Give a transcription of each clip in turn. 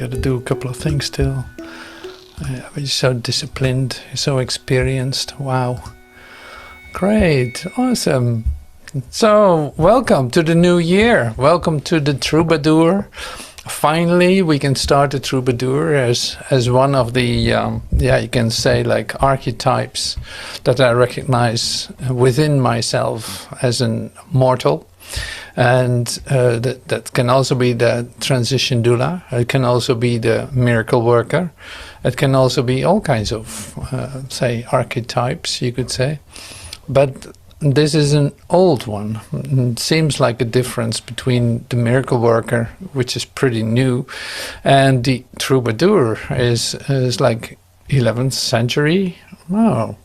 got to do a couple of things still. He's so disciplined, so experienced. Wow. Great. Awesome. So, welcome to the new year. Welcome to the Troubadour. Finally, we can start the Troubadour as one of the, you can say like archetypes that I recognize within myself as a mortal. And that can also be the transition doula. It can also be the miracle worker. It can also be all kinds of, say, archetypes, you could say. But this is an old one. It seems like a difference between the miracle worker, which is pretty new, and the troubadour is like 11th century. Oh,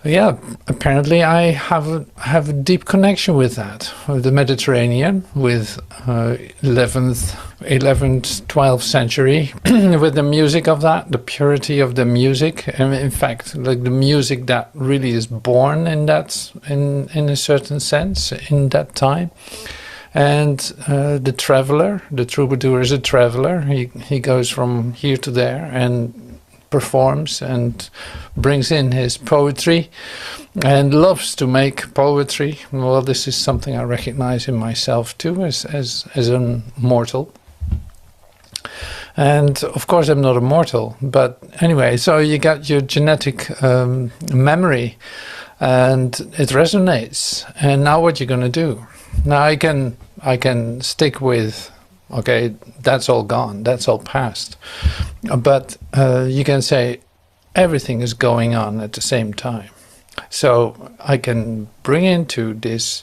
yeah. Apparently, I have a deep connection with that, with the Mediterranean, with 11th, 12th century, with the music of that, the purity of the music, and in fact, like the music that really is born in that, in a certain sense, in that time. And the traveler, the troubadour is a traveler. He goes from here to there and performs and brings in his poetry and loves to make poetry. Well, this is something I recognize in myself too as a mortal. And of course I'm not a mortal, but anyway, so you got your genetic memory and it resonates. And now what you're going to do? Now I can stick with, okay, that's all gone, that's all past. But you can say everything is going on at the same time. So I can bring into this,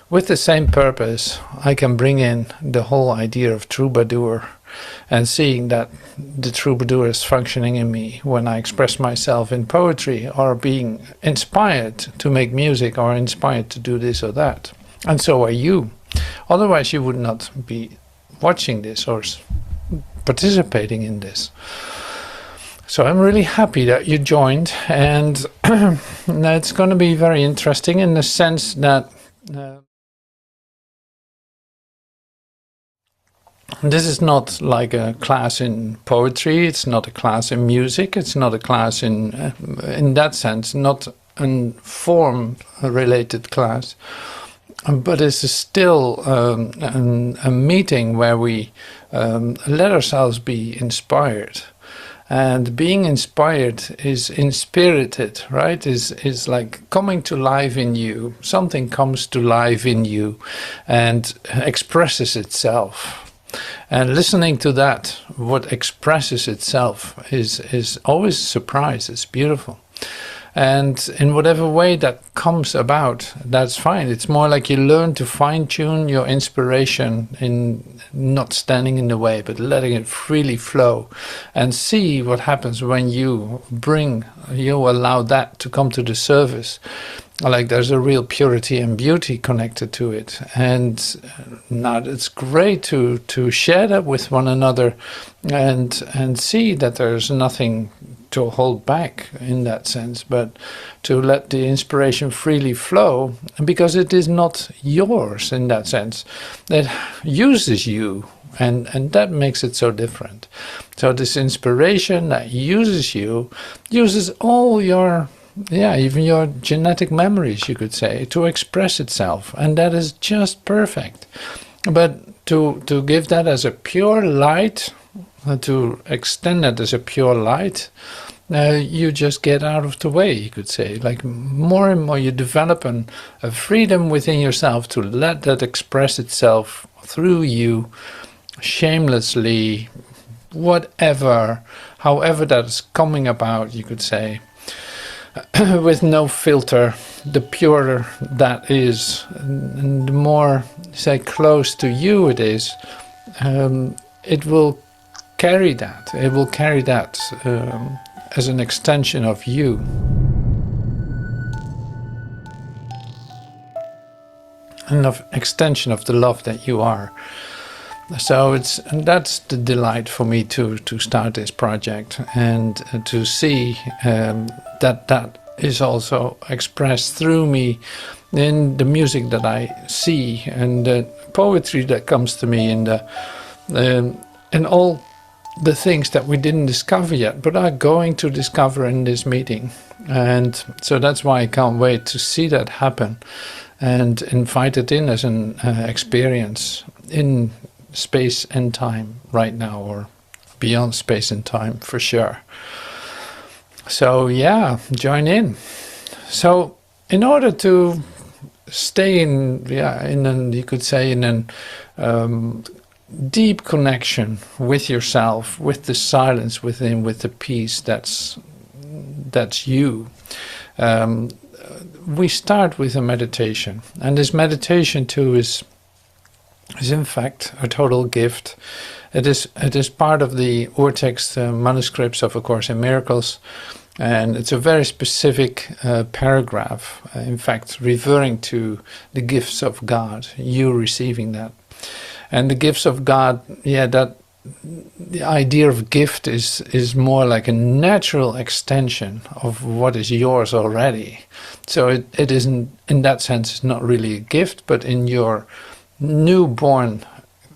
with the same purpose, I can bring in the whole idea of troubadour and seeing that the troubadour is functioning in me when I express myself in poetry or being inspired to make music or inspired to do this or that. And so are you. Otherwise you would not be watching this or participating in this. So I'm really happy that you joined, and it's going to be very interesting in the sense that this is not like a class in poetry, it's not a class in music, it's not a class in that sense, not a form-related class. But it's still a meeting where we let ourselves be inspired. And being inspired is inspirited, right? Is like coming to life in you. Something comes to life in you and expresses itself. And listening to that, what expresses itself is always a surprise. It's beautiful. And in whatever way that comes about, that's fine. It's more like you learn to fine-tune your inspiration in not standing in the way, but letting it freely flow and see what happens when you allow that to come to the surface. Like there's a real purity and beauty connected to it. And now it's great to share that with one another and see that there's nothing to hold back in that sense, but to let the inspiration freely flow, because it is not yours in that sense. It uses you, and that makes it so different. So this inspiration that uses you, uses all your, even your genetic memories, you could say, to express itself, and that is just perfect. But to give that as a pure light, to extend it as a pure light, you just get out of the way, you could say. Like more and more you develop a freedom within yourself to let that express itself through you, shamelessly, whatever, however that is coming about, you could say, with no filter. The purer that is, and the more, say, close to you it is, it will carry that. It will carry that as an extension of you. An extension of the love that you are. So that's the delight for me to start this project and to see that is also expressed through me in the music that I see and the poetry that comes to me in all the things that we didn't discover yet, but are going to discover in this meeting. And so that's why I can't wait to see that happen and invite it in as an experience in space and time right now, or beyond space and time for sure. So yeah, join in. So in order to stay in an, you could say, in an deep connection with yourself, with the silence within, with the peace that's you, we start with a meditation. And this meditation too is in fact a total gift. It is part of the urtext manuscripts of A Course in Miracles, and it's a very specific paragraph, in fact referring to the gifts of God, you receiving that. And the gifts of God, that the idea of gift is more like a natural extension of what is yours already. So it isn't, in that sense, it's not really a gift, but in your newborn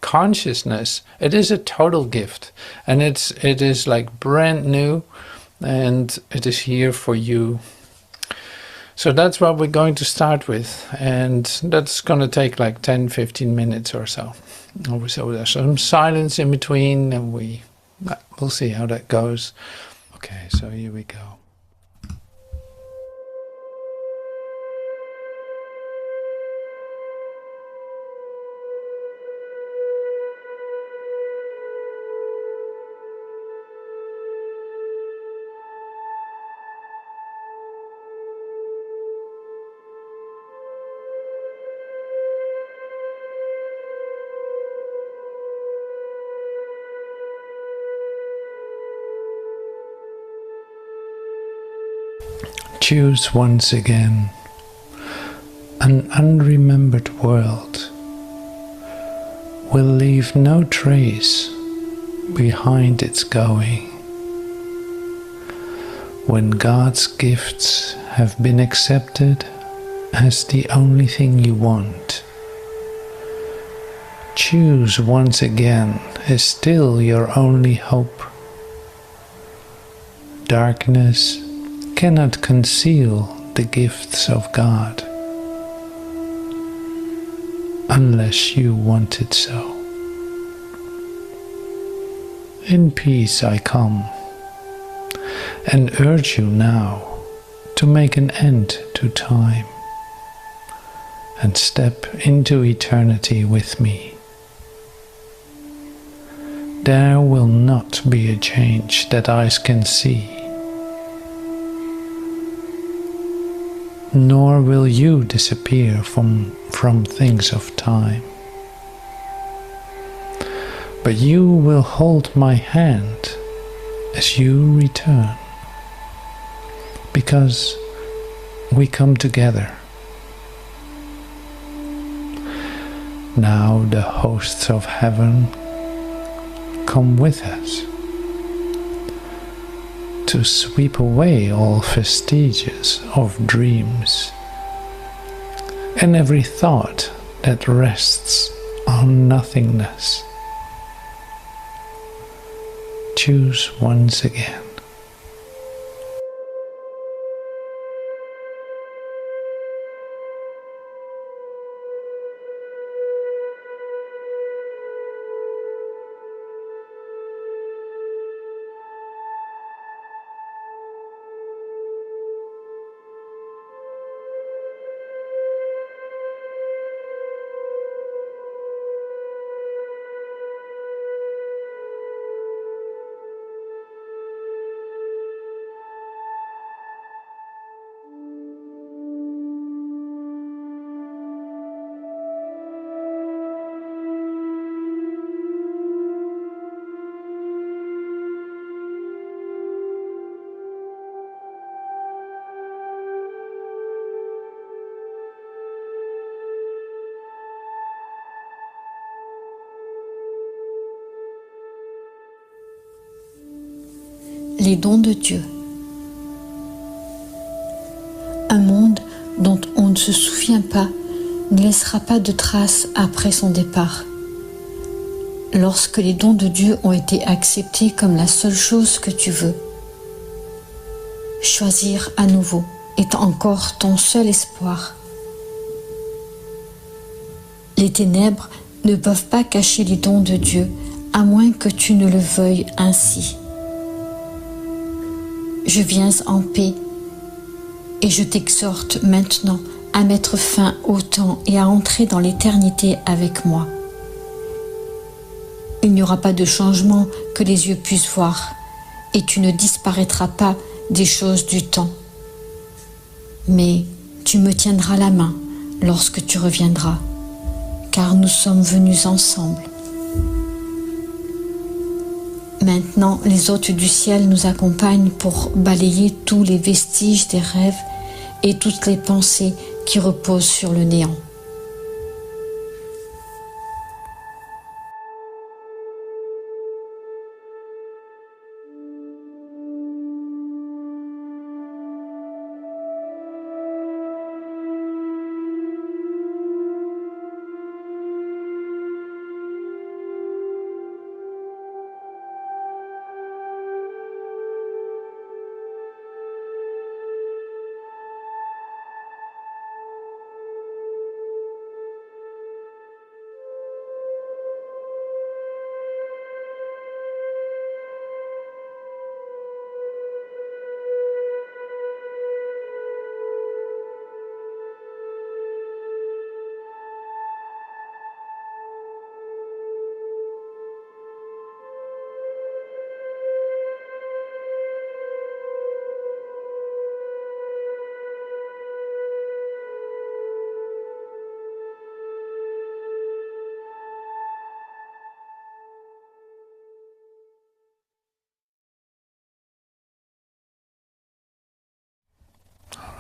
consciousness, it is a total gift, and it is like brand new, and it is here for you. So that's what we're going to start with, and that's going to take like 10-15 minutes or so. So there's some silence in between, and we'll see how that goes. Okay, so here we go. Choose once again an unremembered world will leave no trace behind its going. When God's gifts have been accepted as the only thing you want, choose once again is still your only hope. Darkness cannot conceal the gifts of God unless you want it so. In peace I come and urge you now to make an end to time and step into eternity with me. There will not be a change that eyes can see, nor will you disappear from things of time. But you will hold my hand as you return, because we come together. Now the hosts of heaven come with us to sweep away all vestiges of dreams and every thought that rests on nothingness. Choose once again. Les dons de Dieu. Un monde dont on ne se souvient pas ne laissera pas de traces après son départ. lorsque les dons de Dieu ont été acceptés comme la seule chose que tu veux. Choisir à nouveau est encore ton seul espoir. Les ténèbres ne peuvent pas cacher les dons de Dieu, à moins que tu ne le veuilles ainsi. Je viens en paix et je t'exhorte maintenant à mettre fin au temps et à entrer dans l'éternité avec moi. Il n'y aura pas de changement que les yeux puissent voir, et tu ne disparaîtras pas des choses du temps. Mais tu me tiendras la main lorsque tu reviendras, car nous sommes venus ensemble. Maintenant, les hôtes du ciel nous accompagnent pour balayer tous les vestiges des rêves et toutes les pensées qui reposent sur le néant.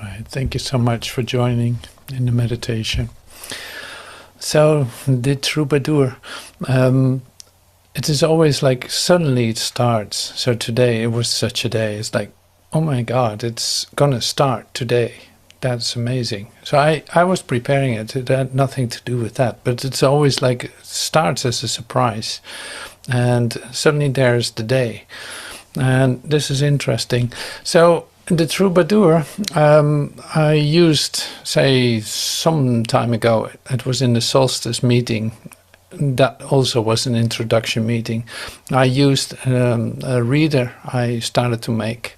Right. Thank you so much for joining in the meditation. So, the Troubadour, it is always like suddenly it starts. So today it was such a day. It's like, oh my God, it's gonna start today. That's amazing. So I was preparing it. It had nothing to do with that. But it's always like it starts as a surprise. And suddenly there's the day. And this is interesting. So the Troubadour, I used, say, some time ago, it was in the solstice meeting. That also was an introduction meeting. I used a reader I started to make.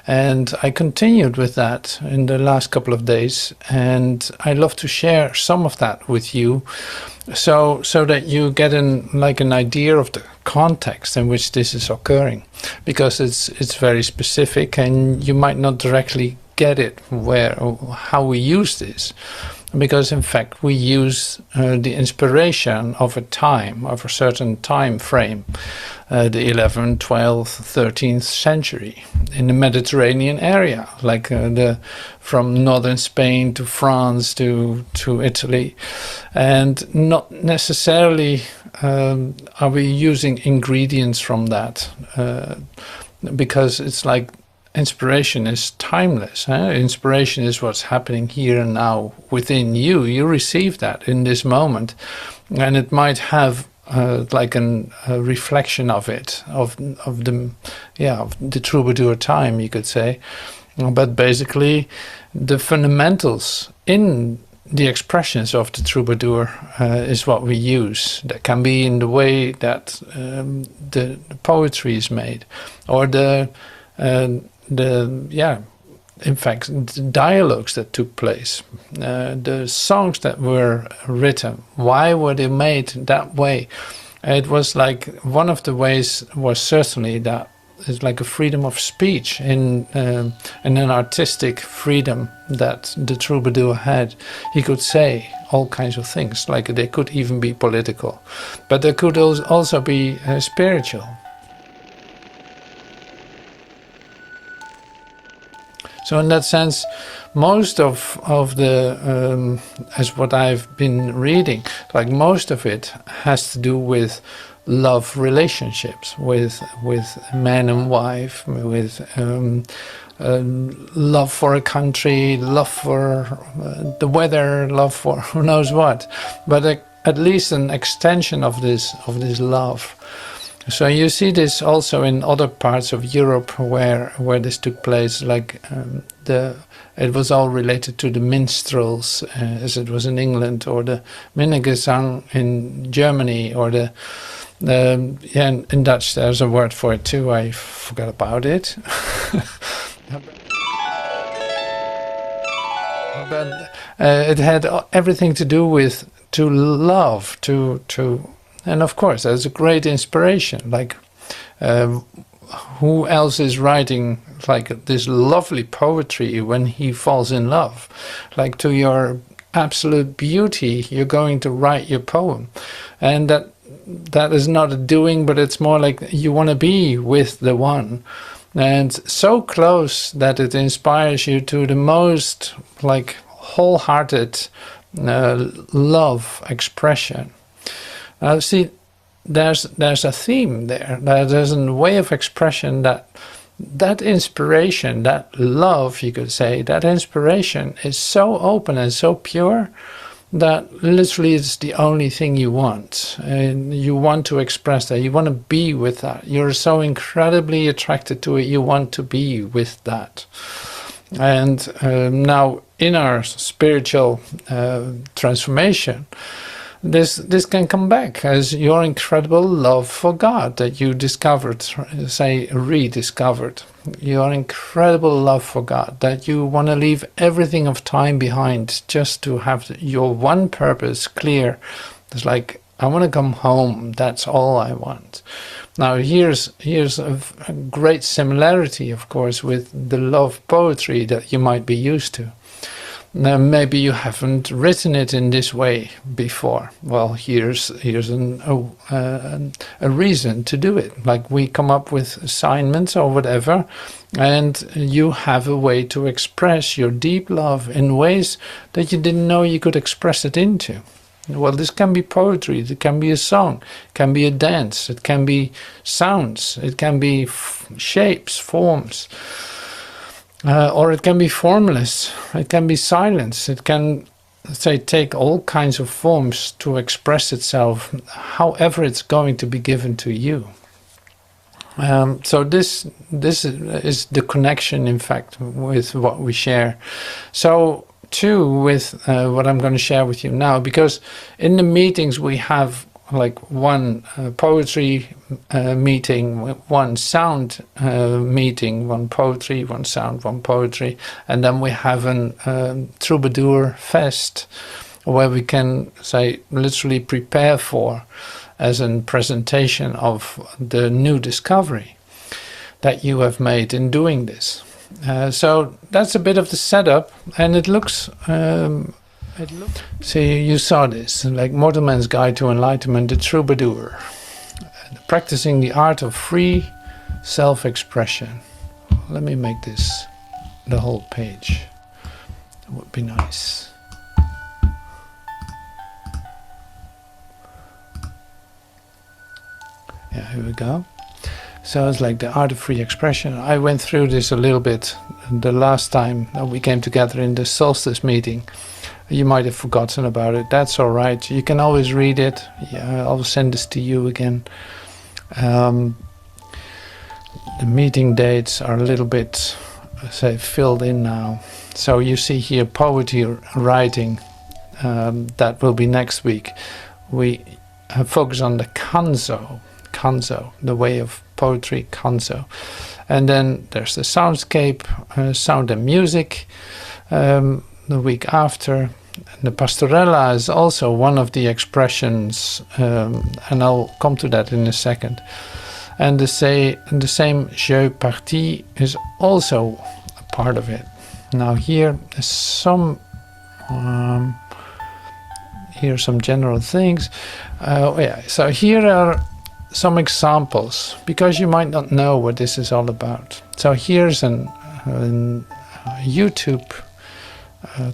And I continued with that in the last couple of days. And I love to share some of that with you, so that you get an idea of the context in which this is occurring, because it's very specific and you might not directly get it where or how we use this, because in fact we use the inspiration of a certain time frame, the 11th, 12th, 13th century in the Mediterranean area, like from northern Spain to France to Italy, and not necessarily are we using ingredients from that, because it's like inspiration is timeless. Inspiration is what's happening here and now within you. You receive that in this moment, and it might have a reflection of it, of the Troubadour time, you could say. But basically, the fundamentals in the expressions of the Troubadour is what we use. That can be in the way that the poetry is made, or in fact, the dialogues that took place, the songs that were written. Why were they made that way? It was like one of the ways was certainly that it's like a freedom of speech and an artistic freedom that the Troubadour had. He could say all kinds of things, like they could even be political, but they could also be spiritual. So in that sense, most of the, as what I've been reading, like most of it has to do with love relationships, with man and wife, with love for a country, love for the weather, love for who knows what. But at least an extension of this love. So you see this also in other parts of Europe where this took place, like it was all related to the minstrels, as it was in England, or the Minnegesang in Germany, or in Dutch there's a word for it too, I forgot about it. But it had everything to do with to love, and of course there's a great inspiration, like who else is writing like this lovely poetry when he falls in love? Like, to your absolute beauty, you're going to write your poem. And that is not a doing, but it's more like you want to be with the one. And so close that it inspires you to the most like wholehearted love expression. See, there's a theme there. There's a way of expression that inspiration, that love, you could say, that inspiration is so open and so pure that literally it's the only thing you want. And you want to express that. You want to be with that. You're so incredibly attracted to it. You want to be with that. And now in our spiritual transformation, this can come back as your incredible love for God that you discovered, say rediscovered. Your incredible love for God, that you want to leave everything of time behind just to have your one purpose clear. It's like, I want to come home, that's all I want. Now here's a great similarity, of course, with the love poetry that you might be used to. Now, maybe you haven't written it in this way before. Well, here's a reason to do it. Like, we come up with assignments or whatever, and you have a way to express your deep love in ways that you didn't know you could express it into. Well, this can be poetry, it can be a song, it can be a dance, it can be sounds, it can be shapes, forms. Or it can be formless, it can be silence, it can, say, take all kinds of forms to express itself, however it's going to be given to you. So this is the connection, in fact, with what we share. So too, with what I'm going to share with you now, because in the meetings we have like one poetry meeting, one sound meeting, one poetry, one sound, one poetry, and then we have an Troubadour fest where we can, say, literally prepare for as a presentation of the new discovery that you have made in doing this. So that's a bit of the setup, and it looks see, you saw this, like Mortal Man's Guide to Enlightenment, the Troubadour, practicing the art of free self-expression. Let me make this the whole page. That would be nice. Yeah, here we go. So it's like the art of free expression. I went through this a little bit the last time that we came together in the solstice meeting. You might have forgotten about it. That's all right. You can always read it. Yeah, I'll send this to you again. The meeting dates are a little bit, say, filled in now. So you see here poetry writing. That will be next week. We focus on the Canso, the way of poetry, Canso. And then there's the soundscape, sound and music, the week after. The pastorella is also one of the expressions, and I'll come to that in a second. And the same jeu parti is also a part of it. Now here is some general things. Yeah, so here are some examples, because you might not know what this is all about. So here's an YouTube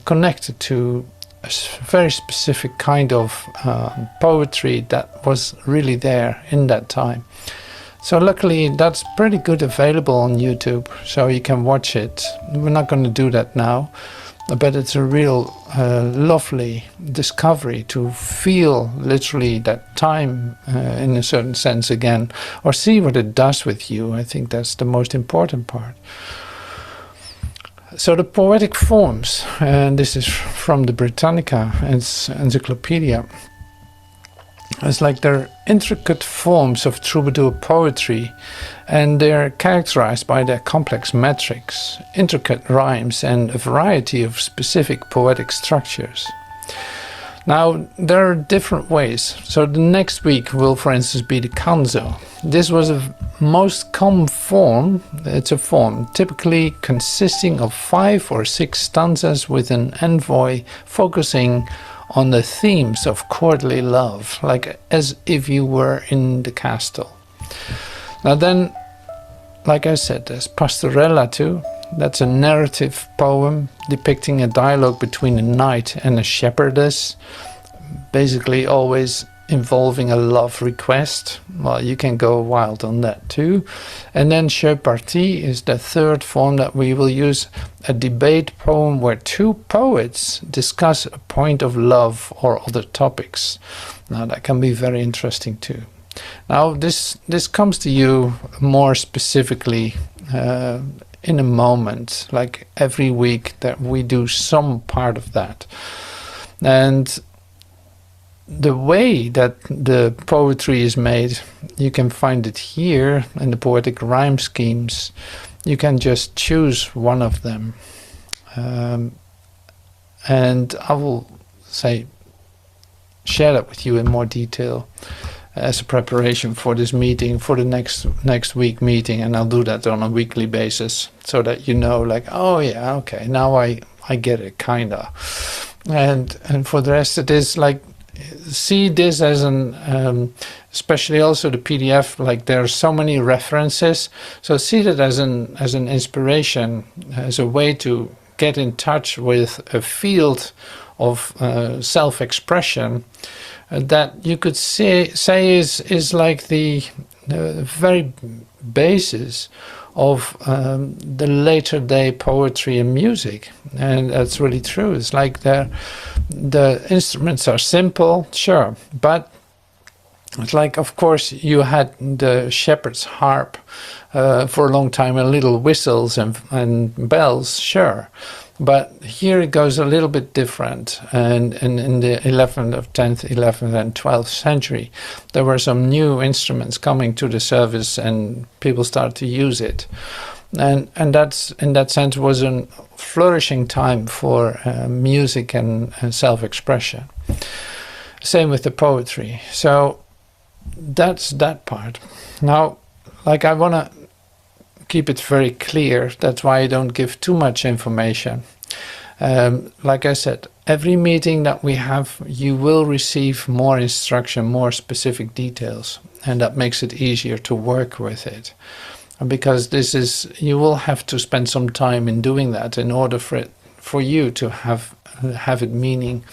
connected to a very specific kind of poetry that was really there in that time. So luckily that's pretty good available on YouTube, so you can watch it. We're not going to do that now, but it's a real lovely discovery to feel literally that time in a certain sense again, or see what it does with you. I think that's the most important part. So the poetic forms, and this is from the Britannica Encyclopedia. It's like they're intricate forms of troubadour poetry, and they're characterized by their complex metrics, intricate rhymes, and a variety of specific poetic structures. Now, there are different ways. So the next week will, for instance, be the Canso. This was a most common form. It's a form typically consisting of 5 or 6 stanzas with an envoy focusing on the themes of courtly love, like as if you were in the castle. Now then, like I said, there's Pastorella too. That's a narrative poem depicting a dialogue between a knight and a shepherdess, basically always involving a love request. Well, you can go wild on that too. And then Jeu Parti is the third form that we will use, a debate poem where 2 poets discuss a point of love or other topics. Now that can be very interesting too. Now this comes to you more specifically in a moment, like every week that we do some part of that. And the way that the poetry is made, you can find it here in the poetic rhyme schemes. You can just choose one of them. And I will share that with you in more detail as a preparation for this meeting, for the next week meeting, and I'll do that on a weekly basis so that you know, like, oh yeah, okay, now I get it, kinda. And for the rest it is like, see this as an especially also the PDF, like there are so many references, so see that as an inspiration, as a way to get in touch with a field of self-expression that you could say is like the very basis of the later day poetry and music. And that's really true. It's like the instruments are simple, sure, but it's like, of course, you had the shepherd's harp for a long time, and little whistles and bells, sure. But here it goes a little bit different. And in the 10th, 11th and 12th century, there were some new instruments coming to the service and people started to use it. And that's, in that sense, was a flourishing time for music and self-expression. Same with the poetry. So that's that part. Now, like, I want to keep it very clear. That's why I don't give too much information. Like I said, every meeting that we have, you will receive more instruction, more specific details, and that makes it easier to work with it. Because you will have to spend some time in doing that in order for you to have it meaning,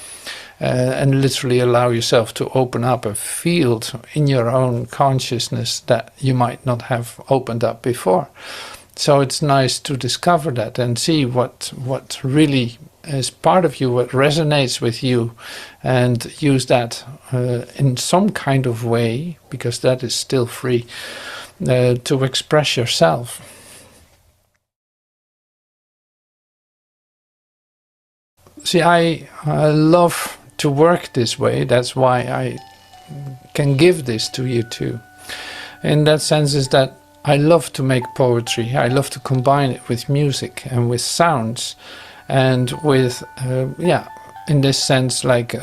and literally allow yourself to open up a field in your own consciousness that you might not have opened up before. So it's nice to discover that and see what really is part of you, what resonates with you, and use that in some kind of way, because that is still free, to express yourself. See, I love to work this way. That's why I can give this to you too. In that sense is that I love to make poetry. I love to combine it with music and with sounds, and with, in this sense, like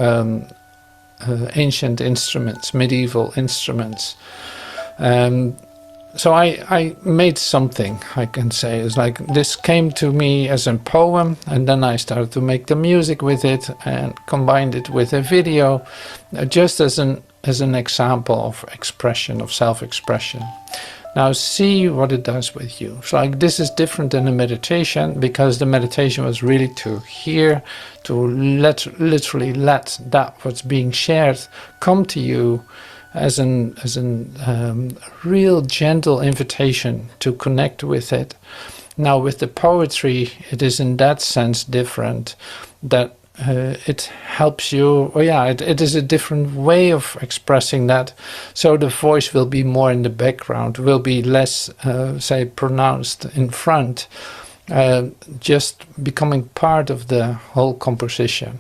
ancient instruments, medieval instruments. So I made something, I can say. It's like this came to me as a poem, and then I started to make the music with it and combined it with a video, just as an example of expression, of self-expression. Now see what it does with you. So like, this is different than a meditation, because the meditation was really to hear, to literally let that what's being shared come to you as an real gentle invitation to connect with it. Now with the poetry, it is in that sense different, that it helps you, it is a different way of expressing that. So the voice will be more in the background, will be less, say, pronounced in front, just becoming part of the whole composition.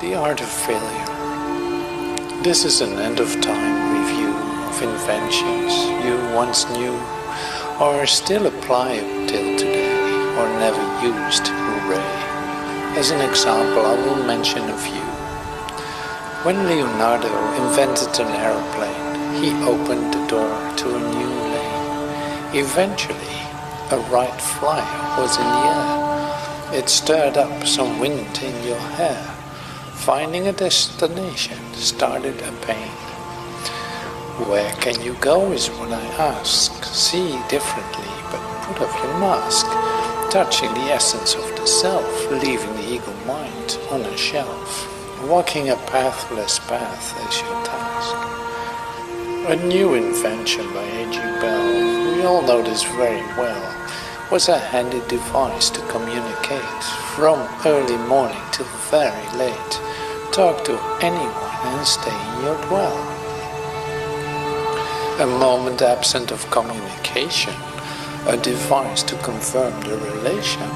The Art of Failure. This is an end-of-time review of inventions you once knew, or still apply till today, or never used. Hooray! As an example, I will mention a few. When Leonardo invented an aeroplane, he opened the door to a new lane. Eventually, a Wright Flyer was in the air. It stirred up some wind in your hair. Finding a destination started a pain. Where can you go is what I ask. See differently, but put off your mask. Touching the essence of the self, leaving the ego mind on a shelf. Walking a pathless path is your task. A new invention by A.G. Bell, we all know this very well, was a handy device to communicate from early morning till very late. Talk to anyone and stay in your dwell. A moment absent of communication, a device to confirm the relation.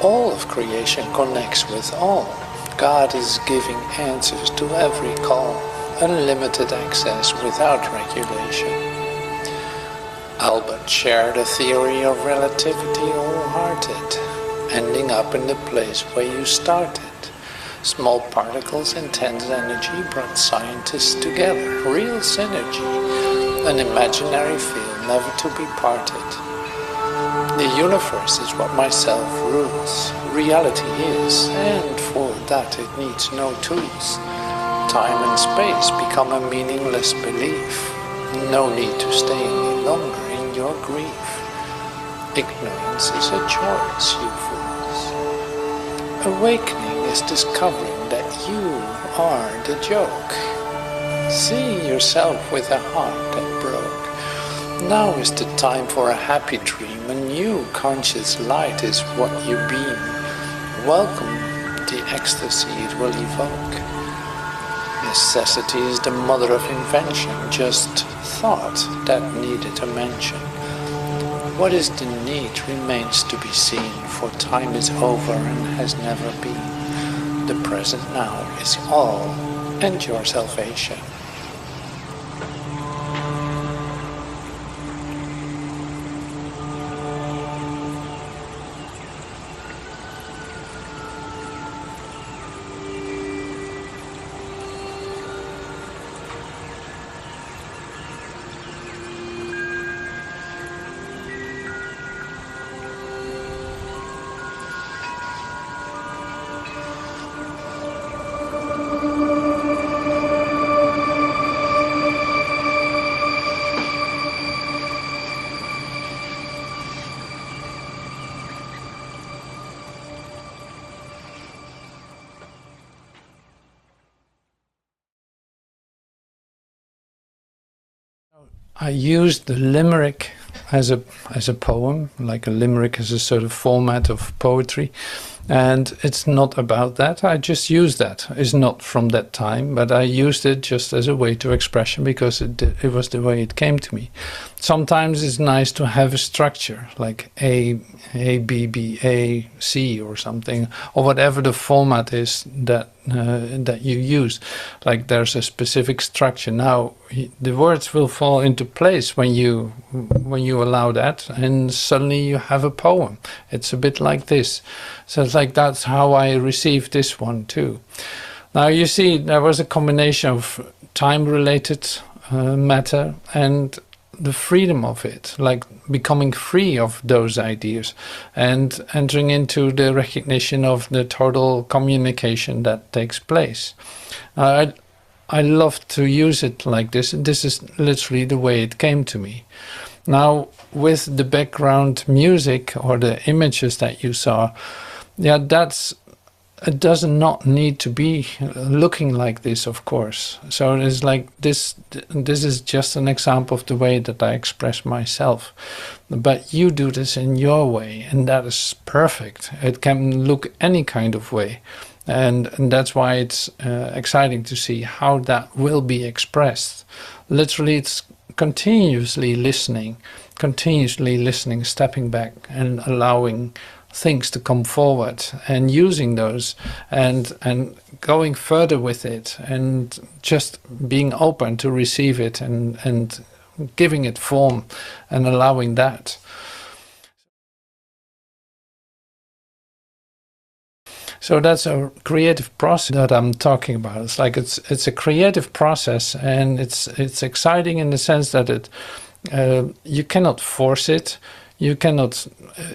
All of creation connects with all. God is giving answers to every call, unlimited access without regulation. Albert shared a theory of relativity wholehearted, ending up in the place where you started. Small particles, intense energy brought scientists together, real synergy, an imaginary field never to be parted. The universe is what myself rules, reality is, and for that it needs no tools. Time and space become a meaningless belief, no need to stay any longer in your grief. Ignorance is a choice, you fools. Awakening is discovering that you are the joke. Seeing yourself with a heart that broke. Now is the time for a happy dream. A new conscious light is what you beam. Welcome the ecstasy it will evoke. Necessity is the mother of invention. Just thought that needed a mention. What is the need remains to be seen, for time is over and has never been. The present now is all, and your salvation. I used the limerick as a poem, like a limerick as a sort of format of poetry, and it's not about that. I just used that. It's not from that time, but I used it just as a way to expression because it was the way it came to me. Sometimes it's nice to have a structure, like A, B, B, A, C or something, or whatever the format is that you use. Like there's a specific structure. Now the words will fall into place when you allow that, and suddenly you have a poem. It's a bit like this. So it's like that's how I received this one too. Now you see there was a combination of time-related matter and the freedom of it, like becoming free of those ideas and entering into the recognition of the total communication that takes place. I love to use it like this, and this is literally the way it came to me. Now, with the background music or the images that you saw, yeah, it does not need to be looking like this, of course. So it's like this is just an example of the way that I express myself. But you do this in your way, and that is perfect. It can look any kind of way. And that's why it's exciting to see how that will be expressed. Literally, it's continuously listening, stepping back and allowing things to come forward and using those and going further with it and just being open to receive it and giving it form and allowing that. So that's a creative process that I'm talking about. It's like it's a creative process, and it's exciting in the sense that you cannot force it. You cannot,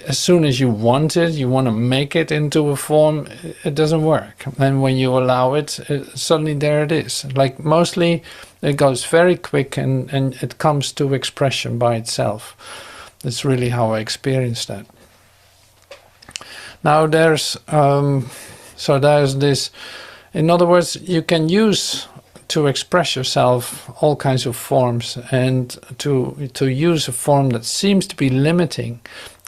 as soon as you want it, you want to make it into a form, it doesn't work. And when you allow it, suddenly there it is. Like mostly it goes very quick and it comes to expression by itself. That's really how I experienced that. Now there's this, in other words, you can use to express yourself all kinds of forms, and to use a form that seems to be limiting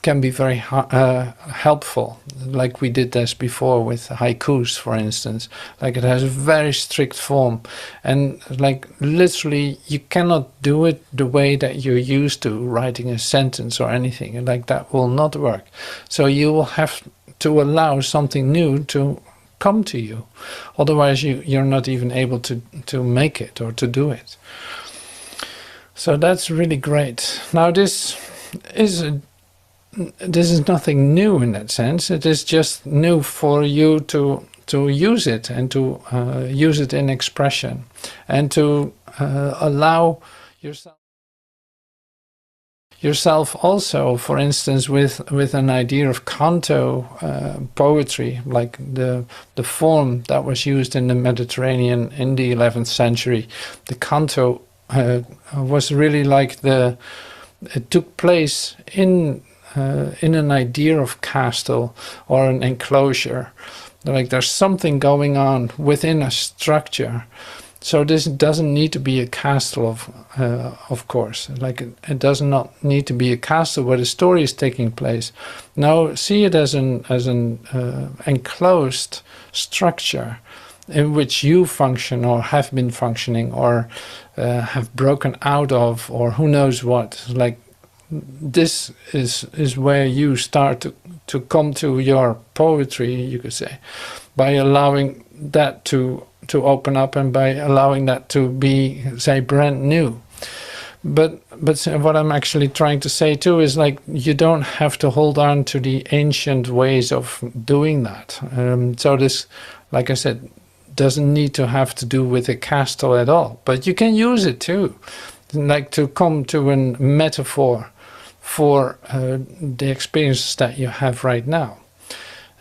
can be very helpful. Like we did this before with haikus, for instance. Like it has a very strict form, and like literally you cannot do it the way that you're used to writing a sentence or anything, and like that will not work. So you will have to allow something new to come to you, otherwise you're not even able to make it or to do it. So that's really great. Now this is nothing new in that sense. It is just new for you to use it and to use it in expression and to allow yourself also, for instance, with an idea of canto poetry, like the form that was used in the Mediterranean in the 11th century. The canto was really like it took place in an idea of castle or an enclosure. Like there's something going on within a structure. So this doesn't need to be a castle, of course. Like it does not need to be a castle where the story is taking place. No, see it as an enclosed structure in which you function or have been functioning or have broken out of, or who knows what. Like this is where you start to come to your poetry, you could say, by allowing that to open up and by allowing that to be, say, brand new. But what I'm actually trying to say too is like you don't have to hold on to the ancient ways of doing that. So this, like I said, doesn't need to have to do with a castle at all. But you can use it too, like to come to a metaphor for the experiences that you have right now.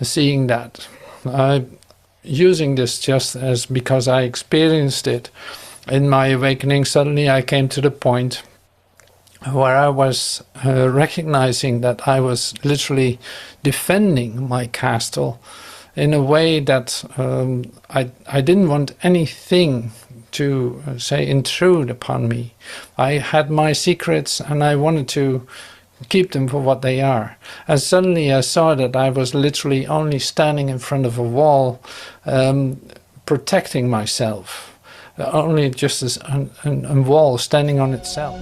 Seeing that. Using this just as because I experienced it in my awakening, suddenly I came to the point where I was recognizing that I was literally defending my castle in a way that I didn't want anything to, say, intrude upon me. I had my secrets and I wanted to keep them for what they are. And suddenly I saw that I was literally only standing in front of a wall, protecting myself, only just as a wall standing on itself.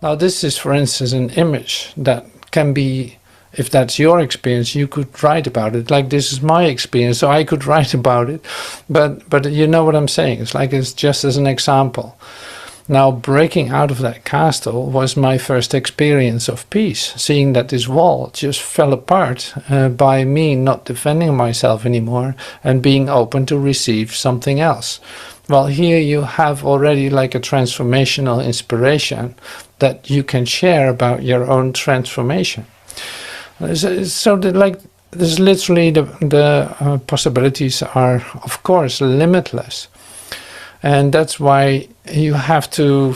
Now this is, for instance, an image that can be, if that's your experience, you could write about it. Like this is my experience, so I could write about it. But you know what I'm saying. It's like it's just as an example. Now, breaking out of that castle was my first experience of peace, seeing that this wall just fell apart by me not defending myself anymore and being open to receive something else. Well, here you have already like a transformational inspiration that you can share about your own transformation. So that, like, there's literally the possibilities are, of course, limitless. And that's why you have to,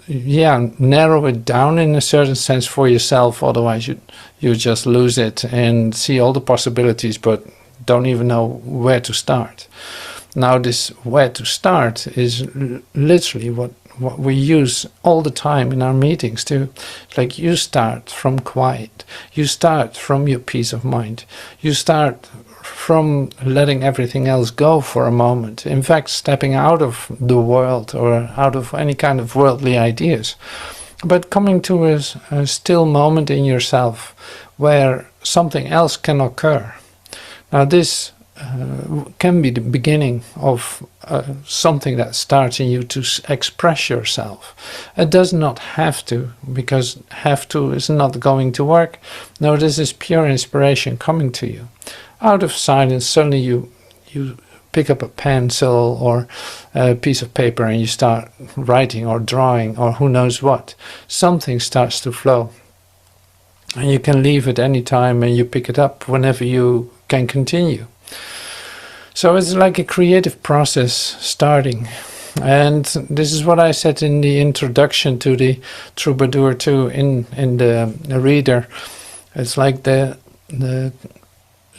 narrow it down in a certain sense for yourself. Otherwise, you just lose it and see all the possibilities, but don't even know where to start. Now, this where to start is literally what we use all the time in our meetings too. It's like you start from quiet. You start from your peace of mind. You start from letting everything else go for a moment. In fact, stepping out of the world or out of any kind of worldly ideas. But coming to a still moment in yourself where something else can occur. Now this can be the beginning of something that starts in you to express yourself. It does not have to, because have to is not going to work. No, this is pure inspiration coming to you. Out of silence, suddenly you pick up a pencil or a piece of paper and you start writing or drawing or who knows what. Something starts to flow. And you can leave at any time and you pick it up whenever you can continue. So it's like a creative process starting. And this is what I said in the introduction to the Troubadour too, in the reader. It's like the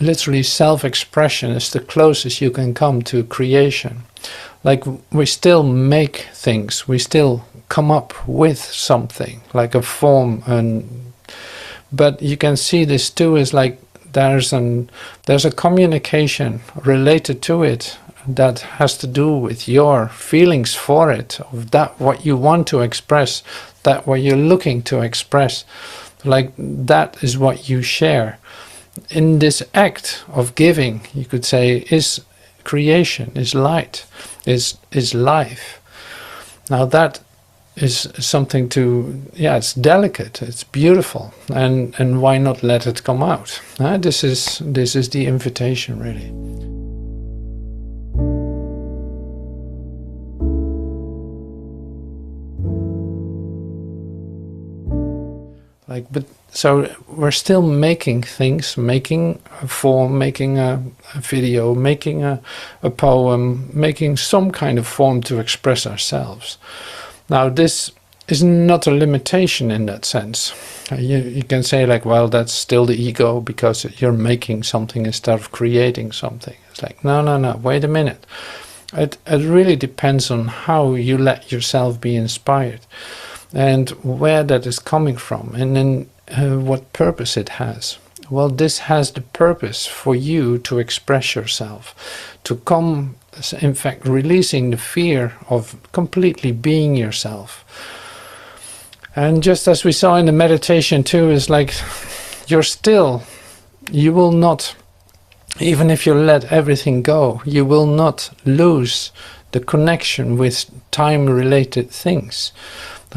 literally self-expression is the closest you can come to creation. Like we still make things, we still come up with something, like a form, but you can see this too is like there's a communication related to it that has to do with your feelings for it, of that what you want to express, that what you're looking to express. Like that is what you share. In this act of giving, you could say, is creation, is light, is life. Now that is something to, it's delicate, it's beautiful, and why not let it come out? This is the invitation, really. But so we're still making things, making a form, making a video, making a poem, making some kind of form to express ourselves. Now this is not a limitation in that sense. You can say like, well, that's still the ego because you're making something instead of creating something. It's like, no, wait a minute. It really depends on how you let yourself be inspired and where that is coming from, and then what purpose it has. Well, this has the purpose for you to express yourself, to come, in fact, releasing the fear of completely being yourself. And just as we saw in the meditation too, is like you will not, even if you let everything go, you will not lose the connection with time-related things.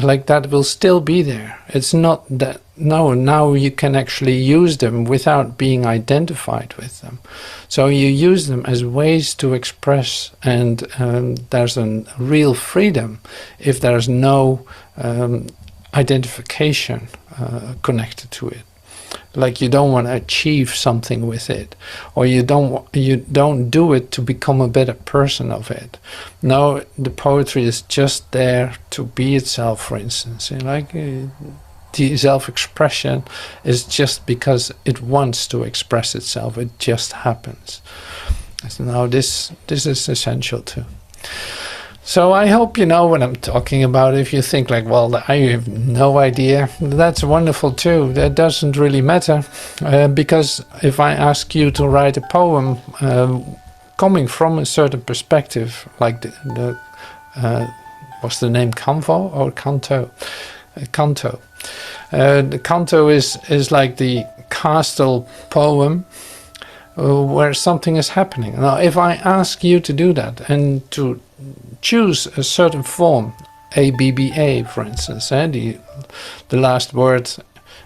Like that will still be there. It's not that, now you can actually use them without being identified with them. So you use them as ways to express, and there's a real freedom if there's no identification connected to it. Like you don't want to achieve something with it, or you don't do it to become a better person of it. No, the poetry is just there to be itself, for instance. Like the self-expression is just because it wants to express itself. It just happens. So now this is essential too. So I hope you know what I'm talking about. If you think like, well, I have no idea, that's wonderful too. That doesn't really matter, because if I ask you to write a poem coming from a certain perspective, like the what's the name, Canso or Canto? Canto. The Canto is like the castle poem where something is happening. Now, if I ask you to do that and to choose a certain form, ABBA, for instance. The last word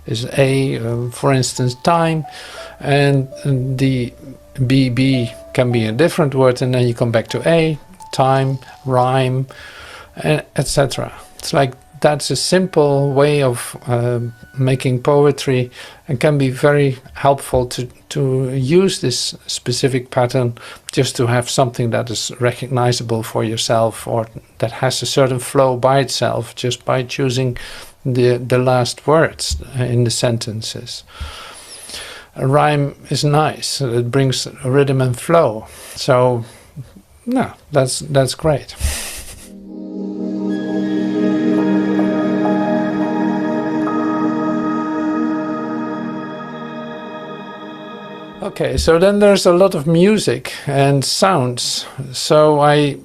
is A, for instance, time, and the BB can be a different word, and then you come back to A, time, rhyme, etc. It's like that's a simple way of making poetry, and can be very helpful to use this specific pattern just to have something that is recognizable for yourself, or that has a certain flow by itself, just by choosing the last words in the sentences. A rhyme is nice. It brings rhythm and flow. So, no, that's great. Okay, so then there's a lot of music and sounds. So I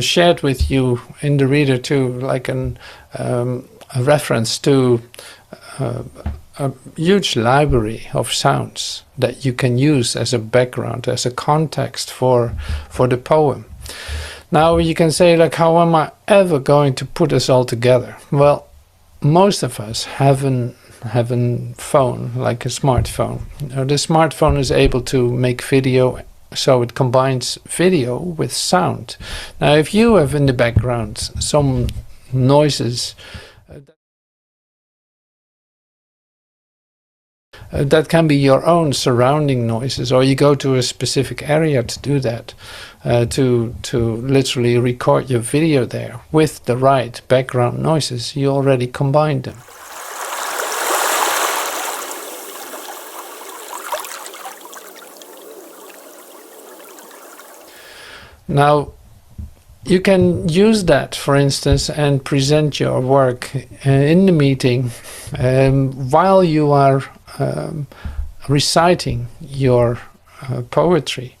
shared with you in the reader too, like a reference to a huge library of sounds that you can use as a background, as a context for the poem. Now you can say, like, how am I ever going to put this all together? Well, most of us have a phone, like a smartphone. The smartphone is able to make video, so it combines video with sound. Now if you have in the background some noises that can be your own surrounding noises, or you go to a specific area to do that, to literally record your video there with the right background noises, you already combined them. Now, you can use that, for instance, and present your work in the meeting while you are reciting your poetry.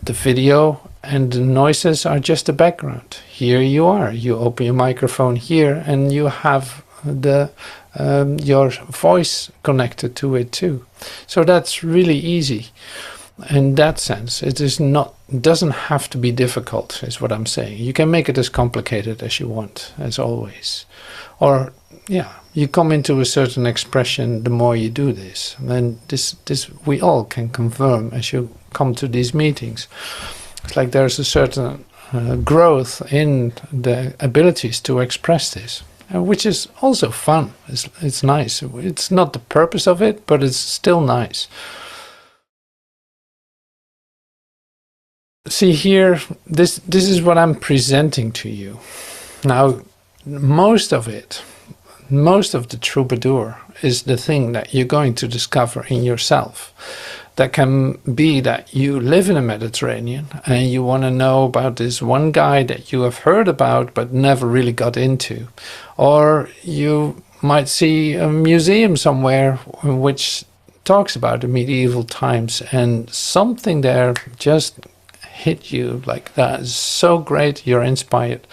The video and the noises are just the background. Here you are. You open your microphone here, and you have your voice connected to it too. So that's really easy. In that sense, it doesn't have to be difficult, is what I'm saying. You can make it as complicated as you want, as always. Or, yeah, you come into a certain expression the more you do this. And this we all can confirm as you come to these meetings. It's like there's a certain growth in the abilities to express this, which is also fun. It's nice. It's not the purpose of it, but it's still nice. See here, this is what I'm presenting to you. Now, most of the troubadour is the thing that you're going to discover in yourself. That can be that you live in the Mediterranean and you want to know about this one guy that you have heard about but never really got into. Or you might see a museum somewhere which talks about the medieval times, and something there just hit you like that is so great, you're inspired,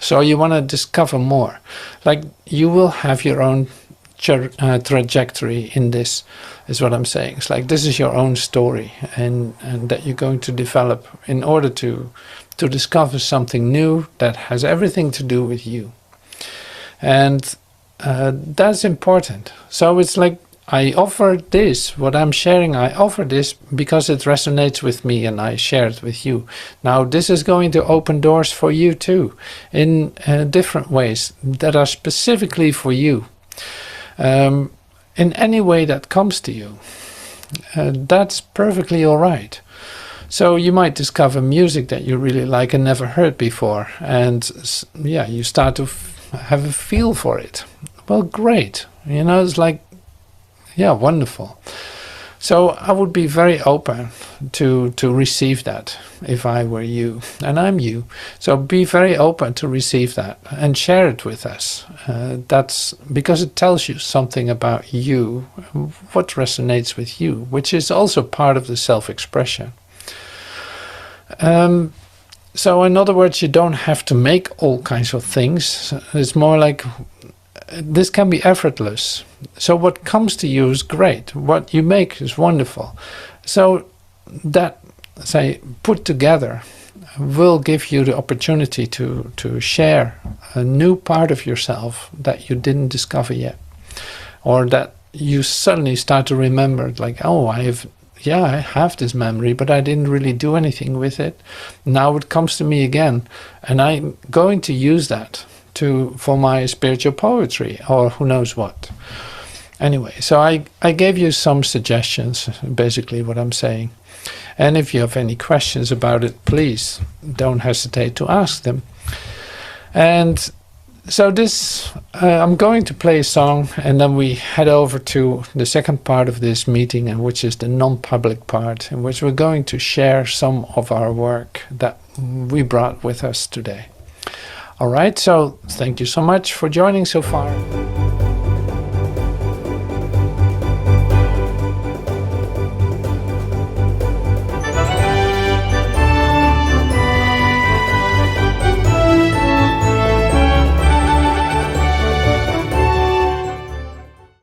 so you want to discover more. Like, you will have your own trajectory in this, is what I'm saying. It's like this is your own story, and that you're going to develop in order to discover something new that has everything to do with you. And that's important. So it's like, I offer this, what I'm sharing, I offer this because it resonates with me and I share it with you. Now, this is going to open doors for you too, in different ways that are specifically for you. In any way that comes to you. That's perfectly all right. So you might discover music that you really like and never heard before. And yeah, you start to have a feel for it. Well, great. You know, it's like, yeah, wonderful. So I would be very open to receive that if I were you, and I'm you. So be very open to receive that and share it with us. That's because it tells you something about you, what resonates with you, which is also part of the self-expression. So in other words, you don't have to make all kinds of things. It's more like this can be effortless. So what comes to you is great. What you make is wonderful. So that, say, put together will give you the opportunity to share a new part of yourself that you didn't discover yet, or that you suddenly start to remember, like, oh, I have this memory, but I didn't really do anything with it. Now it comes to me again, and I'm going to use that for my spiritual poetry, or who knows what. Anyway, so I gave you some suggestions, basically what I'm saying. And if you have any questions about it, please don't hesitate to ask them. And so I'm going to play a song, and then we head over to the second part of this meeting, and which is the non-public part, in which we're going to share some of our work that we brought with us today. All right, so thank you so much for joining so far.